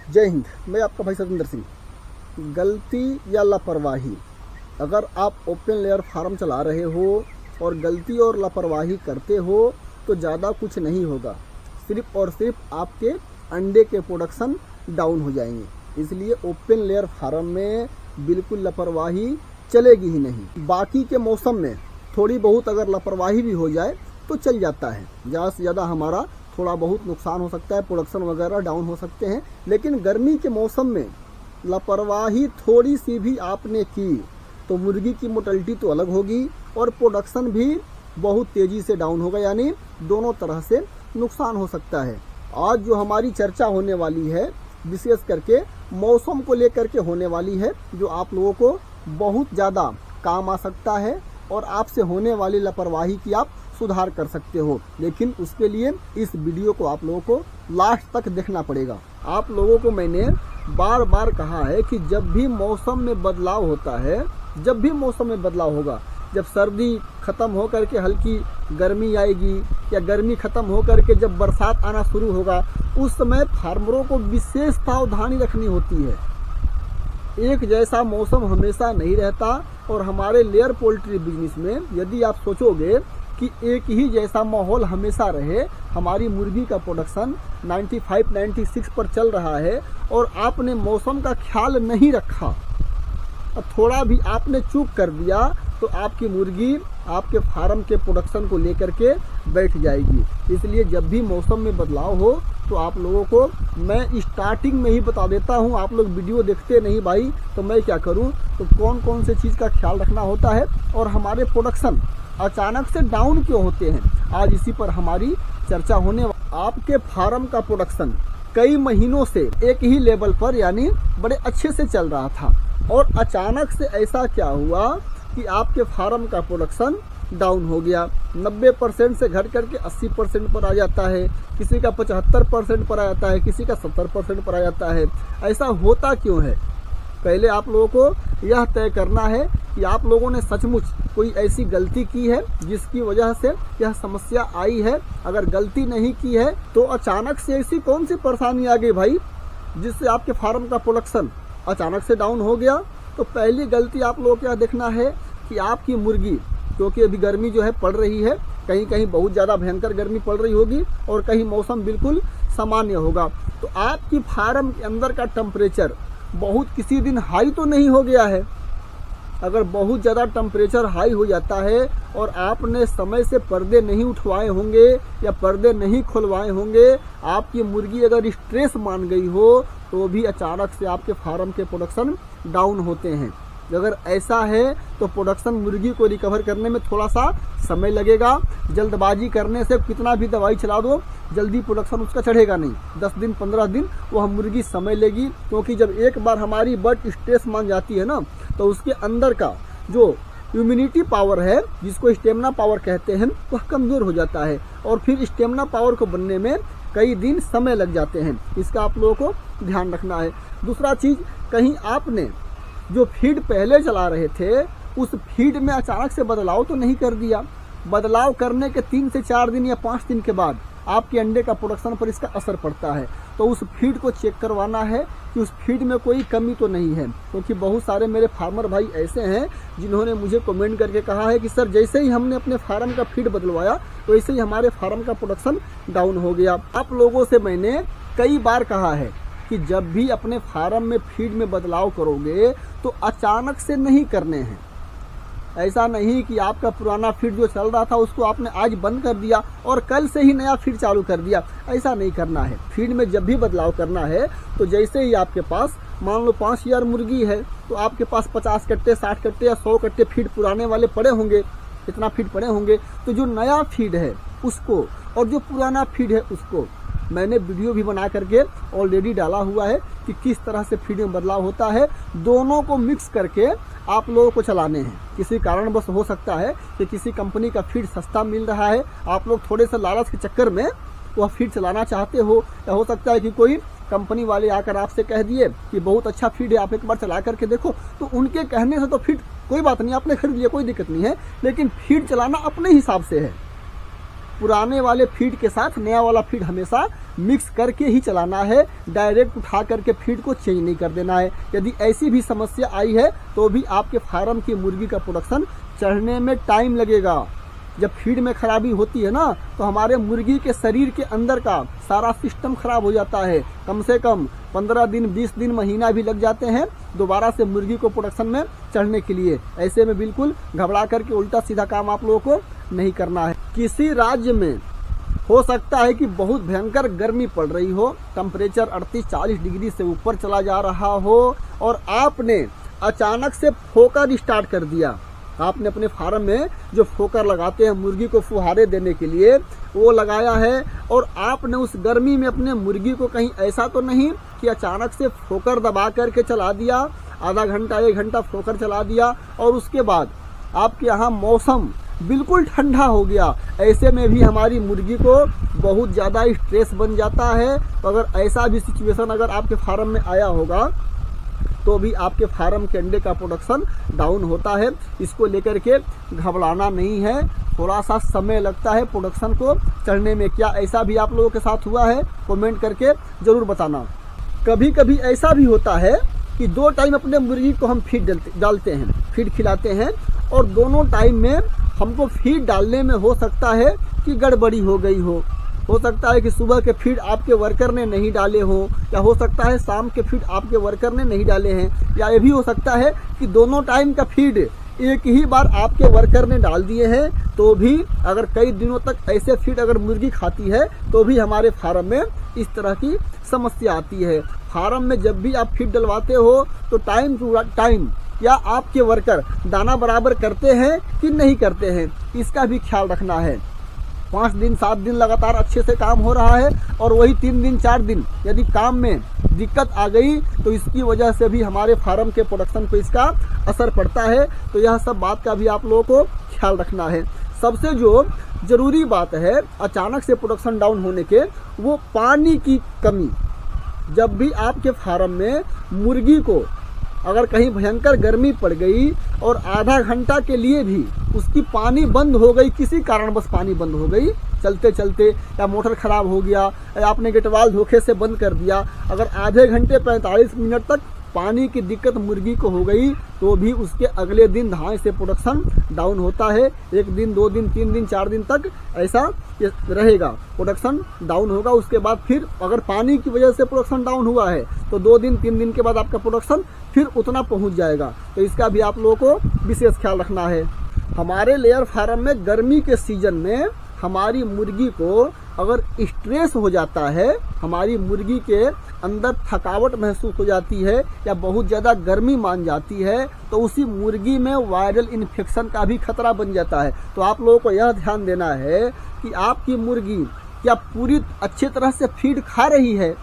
जय हिंद। मैं आपका भाई सतेंद्र सिंह। गलती या लापरवाही, अगर आप ओपन लेयर फार्म चला रहे हो और गलती और लापरवाही करते हो तो ज़्यादा कुछ नहीं होगा, सिर्फ और सिर्फ आपके अंडे के प्रोडक्शन डाउन हो जाएंगे। इसलिए ओपन लेयर फार्म में बिल्कुल लापरवाही चलेगी ही नहीं। बाकी के मौसम में थोड़ी बहुत अगर लापरवाही भी हो जाए तो चल जाता है, ज़्यादा से ज़्यादा हमारा थोड़ा बहुत नुकसान हो सकता है, प्रोडक्शन वगैरह डाउन हो सकते हैं। लेकिन गर्मी के मौसम में लापरवाही थोड़ी सी भी आपने की तो मुर्गी की मोर्टेलिटी तो अलग होगी और प्रोडक्शन भी बहुत तेज़ी से डाउन होगा, यानी दोनों तरह से नुकसान हो सकता है। आज जो हमारी चर्चा होने वाली है विशेष करके मौसम को लेकर के होने वाली है, जो आप लोगों को बहुत ज़्यादा काम आ सकता है और आपसे होने वाली लापरवाही की आप सुधार कर सकते हो। लेकिन उसके लिए इस वीडियो को आप लोगों को लास्ट तक देखना पड़ेगा। आप लोगों को मैंने बार बार कहा है कि जब भी मौसम में बदलाव होता है, जब भी मौसम में बदलाव होगा, जब सर्दी खत्म हो करके हल्की गर्मी आएगी या गर्मी खत्म हो करके जब बरसात आना शुरू होगा, उस समय फार्मरों को विशेष सावधानी रखनी होती है। एक जैसा मौसम हमेशा नहीं रहता और हमारे लेयर पोल्ट्री बिजनेस में यदि आप सोचोगे कि एक ही जैसा माहौल हमेशा रहे, हमारी मुर्गी का प्रोडक्शन 95-96 पर चल रहा है और आपने मौसम का ख्याल नहीं रखा, थोड़ा भी आपने चूक कर दिया तो आपकी मुर्गी आपके फार्म के प्रोडक्शन को लेकर के बैठ जाएगी। इसलिए जब भी मौसम में बदलाव हो तो आप लोगों को मैं स्टार्टिंग में ही बता देता हूं। आप लोग वीडियो देखते नहीं भाई, तो मैं क्या करूं, तो कौन कौन से चीज़ का ख्याल रखना होता है और हमारे प्रोडक्शन अचानक से डाउन क्यों होते हैं, आज इसी पर हमारी चर्चा होने। आपके फार्म का प्रोडक्शन कई महीनों से एक ही लेवल पर यानी बड़े अच्छे से चल रहा था और अचानक से ऐसा क्या हुआ कि आपके फार्म का प्रोडक्शन डाउन हो गया। 90% से घट करके 80% पर आ जाता है, किसी का 75% पर आ जाता है, किसी का 70% पर आ जाता है। ऐसा होता क्यों है? पहले आप लोगों को यह तय करना है कि आप लोगों ने सचमुच कोई ऐसी गलती की है जिसकी वजह से यह समस्या आई है। अगर गलती नहीं की है तो अचानक से ऐसी कौन सी परेशानी आ गई भाई जिससे आपके फार्म का प्रोडक्शन अचानक से डाउन हो गया? तो पहली गलती आप लोगों को क्या देखना है कि आपकी मुर्गी, क्योंकि अभी गर्मी जो है पड़ रही है, कहीं कहीं बहुत ज़्यादा भयंकर गर्मी पड़ रही होगी और कहीं मौसम बिल्कुल सामान्य होगा, तो आपकी फार्म के अंदर का टेम्परेचर बहुत किसी दिन हाई तो नहीं हो गया है। अगर बहुत ज़्यादा टेम्परेचर हाई हो जाता है और आपने समय से पर्दे नहीं उठवाए होंगे या पर्दे नहीं खुलवाए होंगे, आपकी मुर्गी अगर स्ट्रेस मान गई हो तो भी अचानक से आपके फार्म के प्रोडक्शन डाउन होते हैं। अगर ऐसा है तो प्रोडक्शन मुर्गी को रिकवर करने में थोड़ा सा समय लगेगा। जल्दबाजी करने से कितना भी दवाई चला दो, जल्दी प्रोडक्शन उसका चढ़ेगा नहीं। 10 दिन 15 दिन वह मुर्गी समय लेगी, क्योंकि जब एक बार हमारी बर्ड स्ट्रेस मान जाती है ना, तो उसके अंदर का जो इम्यूनिटी पावर है, जिसको स्टेमिना पावर कहते हैं, वह कमज़ोर हो जाता है और फिर स्टेमिना पावर को बनने में कई दिन समय लग जाते हैं। इसका आप लोगों को ध्यान रखना है। दूसरा चीज़, कहीं आपने जो फीड पहले चला रहे थे उस फीड में अचानक से बदलाव तो नहीं कर दिया? बदलाव करने के 3 से 4 दिन या 5 दिन के बाद आपके अंडे का प्रोडक्शन पर इसका असर पड़ता है। तो उस फीड को चेक करवाना है कि उस फीड में कोई कमी तो नहीं है, क्योंकि बहुत सारे मेरे फार्मर भाई ऐसे हैं जिन्होंने मुझे कमेंट करके कहा है कि सर जैसे ही हमने अपने फार्म का फीड बदलवाया वैसे ही हमारे फार्म का प्रोडक्शन डाउन हो गया। आप लोगों से मैंने कई बार कहा है कि जब भी अपने फार्म में फीड में बदलाव करोगे तो अचानक से नहीं करने हैं। ऐसा नहीं कि आपका पुराना फीड जो चल रहा था उसको आपने आज बंद कर दिया और कल से ही नया फीड चालू कर दिया, ऐसा नहीं करना है। फीड में जब भी बदलाव करना है तो जैसे ही आपके पास मान लो 5000 मुर्गी है तो आपके पास 50 कट्टे 60 कट्टे या 100 कट्टे फीड पुराने वाले पड़े होंगे, इतना फीड पड़े होंगे, तो जो नया फीड है उसको और जो पुराना फीड है उसको मैंने वीडियो भी बना करके ऑलरेडी डाला हुआ है कि किस तरह से फीड में बदलाव होता है। दोनों को मिक्स करके आप लोगों को चलाने हैं। किसी कारणवश हो सकता है कि किसी कंपनी का फीड सस्ता मिल रहा है, आप लोग थोड़े से लालच के चक्कर में वह फीड चलाना चाहते हो, या हो सकता है कि कोई कंपनी वाले आकर आपसे कह दिए कि बहुत अच्छा फीड है, आप एक बार चला करके देखो, तो उनके कहने से तो फीड कोई बात नहीं, आपने खरीद लिया, कोई दिक्कत नहीं है, लेकिन फीड चलाना अपने हिसाब से है। पुराने वाले फीड के साथ नया वाला फीड हमेशा मिक्स करके ही चलाना है। डायरेक्ट उठा करके फीड को चेंज नहीं कर देना है। यदि ऐसी भी समस्या आई है तो भी आपके फार्म की मुर्गी का प्रोडक्शन चढ़ने में टाइम लगेगा। जब फीड में खराबी होती है ना तो हमारे मुर्गी के शरीर के अंदर का सारा सिस्टम खराब हो जाता है। कम से कम 15 दिन 20 दिन महीना भी लग जाते हैं दोबारा से मुर्गी को प्रोडक्शन में चढ़ने के लिए। ऐसे में बिल्कुल घबरा करके उल्टा सीधा काम आप लोगों को नहीं करना है। किसी राज्य में हो सकता है कि बहुत भयंकर गर्मी पड़ रही हो, टेम्परेचर 38-40 डिग्री से ऊपर चला जा रहा हो और आपने अचानक से फोकर स्टार्ट कर दिया। आपने अपने फार्म में जो फोकर लगाते हैं मुर्गी को फुहारे देने के लिए वो लगाया है और आपने उस गर्मी में अपने मुर्गी को कहीं ऐसा तो नहीं कि अचानक से फोकर दबा करके चला दिया, आधा घंटा 1 घंटा फोकर चला दिया और उसके बाद आपके यहाँ मौसम बिल्कुल ठंडा हो गया। ऐसे में भी हमारी मुर्गी को बहुत ज़्यादा स्ट्रेस बन जाता है। तो अगर ऐसा भी सिचुएशन अगर आपके फार्म में आया होगा तो भी आपके फार्म के अंडे का प्रोडक्शन डाउन होता है। इसको लेकर के घबराना नहीं है, थोड़ा सा समय लगता है प्रोडक्शन को चढ़ने में। क्या ऐसा भी आप लोगों के साथ हुआ है? कमेंट करके ज़रूर बताना। कभी कभी ऐसा भी होता है कि 2 टाइम अपने मुर्गी को हम फीड डालते हैं, फीड खिलाते हैं और दोनों टाइम में हमको फीड डालने में हो सकता है कि गड़बड़ी हो गई हो सकता है कि सुबह के फीड आपके वर्कर ने नहीं डाले हो, या हो सकता है शाम के फीड आपके वर्कर ने नहीं डाले हैं, या ये भी हो सकता है कि दोनों टाइम का फीड एक ही बार आपके वर्कर ने डाल दिए हैं। तो भी अगर कई दिनों तक ऐसे फीड अगर मुर्गी खाती है तो भी हमारे फार्म में इस तरह की समस्या आती है। फार्म में जब भी आप फीड डलवाते हो तो टाइम टू टाइम या आपके वर्कर दाना बराबर करते हैं कि नहीं करते हैं, इसका भी ख्याल रखना है। 5 दिन 7 दिन लगातार अच्छे से काम हो रहा है और वही 3 दिन 4 दिन यदि काम में दिक्कत आ गई तो इसकी वजह से भी हमारे फार्म के प्रोडक्शन पे इसका असर पड़ता है। तो यह सब बात का भी आप लोगों को ख्याल रखना है। सबसे जो जरूरी बात है अचानक से प्रोडक्शन डाउन होने के, वो पानी की कमी। जब भी आपके फार्म में मुर्गी को अगर कहीं भयंकर गर्मी पड़ गई और आधा घंटा के लिए भी उसकी पानी बंद हो गई, किसी कारणवश पानी बंद हो गई चलते चलते, या मोटर खराब हो गया या आपने गेटवाल धोखे से बंद कर दिया, अगर आधे घंटे 45 मिनट तक पानी की दिक्कत मुर्गी को हो गई तो भी उसके अगले दिन धान से प्रोडक्शन डाउन होता है। 1 दिन 2 दिन 3 दिन 4 दिन तक ऐसा रहेगा, प्रोडक्शन डाउन होगा। उसके बाद फिर अगर पानी की वजह से प्रोडक्शन डाउन हुआ है तो 2 दिन 3 दिन के बाद आपका प्रोडक्शन फिर उतना पहुंच जाएगा। तो इसका भी आप लोगों को विशेष ख्याल रखना है। हमारे लेयर फार्म में गर्मी के सीजन में हमारी मुर्गी को अगर स्ट्रेस हो जाता है, हमारी मुर्गी के अंदर थकावट महसूस हो जाती है या बहुत ज़्यादा गर्मी मान जाती है तो उसी मुर्गी में वायरल इन्फेक्शन का भी खतरा बन जाता है। तो आप लोगों को यह ध्यान देना है कि आपकी मुर्गी क्या पूरी अच्छी तरह से फीड खा रही है।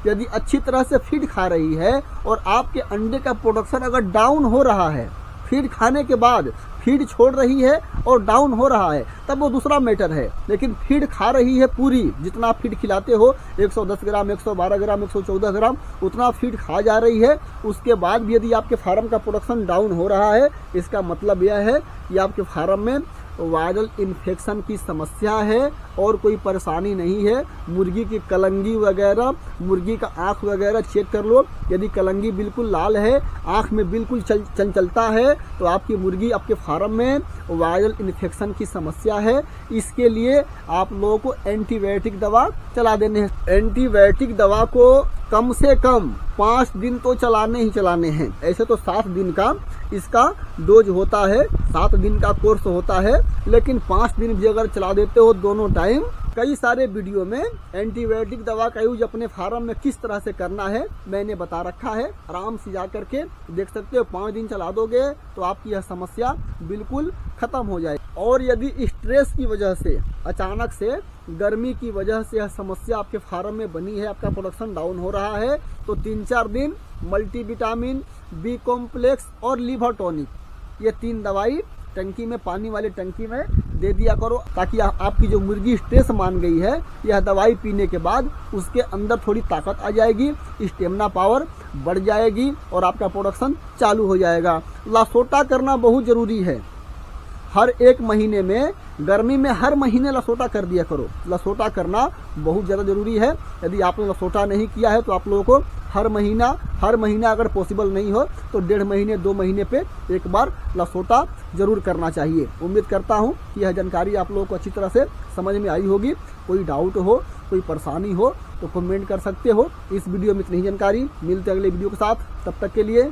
यदि अच्छी तरह से फीड खा रही है और आपके अंडे का प्रोडक्शन अगर डाउन हो रहा है, फीड खाने के बाद फीड छोड़ रही है और डाउन हो रहा है, तब वो दूसरा मैटर है। लेकिन फीड खा रही है पूरी, जितना फीड खिलाते हो 110 ग्राम 112 ग्राम 114 ग्राम उतना फीड खा जा रही है, उसके बाद भी यदि आपके फार्म का प्रोडक्शन डाउन हो रहा है, इसका मतलब यह है कि आपके फार्म में वायरल इन्फेक्शन की समस्या है और कोई परेशानी नहीं है। मुर्गी की कलंगी वगैरह, मुर्गी का आँख वगैरह चेक कर लो। यदि कलंगी बिल्कुल लाल है, आँख में बिल्कुल चंचलता है तो आपकी मुर्गी आपके फार्म में वायरल इन्फेक्शन की समस्या है। इसके लिए आप लोगों को एंटीबायोटिक दवा चला देने हैं। एंटीबायोटिक दवा को कम से कम 5 दिन तो चलाने ही चलाने हैं। ऐसे तो 7 दिन का इसका डोज होता है, 7 दिन का कोर्स होता है, लेकिन 5 दिन भी अगर चला देते हो दोनों टाइम। कई सारे वीडियो में एंटीबायोटिक दवा का यूज अपने फार्म में किस तरह से करना है मैंने बता रखा है, आराम से जा करके देख सकते हो। 5 दिन चला दोगे तो आपकी यह समस्या बिल्कुल खत्म हो जाए। और यदि स्ट्रेस की वजह से, अचानक से गर्मी की वजह से यह समस्या आपके फार्म में बनी है, आपका प्रोडक्शन डाउन हो रहा है, तो 3-4 दिन मल्टीविटामिन, बी कॉम्प्लेक्स और लिवर टॉनिक, ये 3 दवाई टंकी में, पानी वाली टंकी में दे दिया करो, ताकि आपकी जो मुर्गी स्ट्रेस मान गई है, यह दवाई पीने के बाद उसके अंदर थोड़ी ताकत आ जाएगी, स्टेमिना पावर बढ़ जाएगी और आपका प्रोडक्शन चालू हो जाएगा। लासोटा करना बहुत ज़रूरी है। हर एक महीने में, गर्मी में हर महीने लसोटा कर दिया करो। लसोटा करना बहुत ज़्यादा ज़रूरी है। यदि आपने लसोटा नहीं किया है तो आप लोगों को हर महीना अगर पॉसिबल नहीं हो तो 1.5 महीने 2 महीने पे एक बार लसोटा जरूर करना चाहिए। उम्मीद करता हूँ कि यह जानकारी आप लोगों को अच्छी तरह से समझ में आई होगी। कोई डाउट हो, कोई परेशानी हो तो कमेंट कर सकते हो। इस वीडियो में इतनी ही जानकारी। मिलते हैं अगले वीडियो के साथ, तब तक के लिए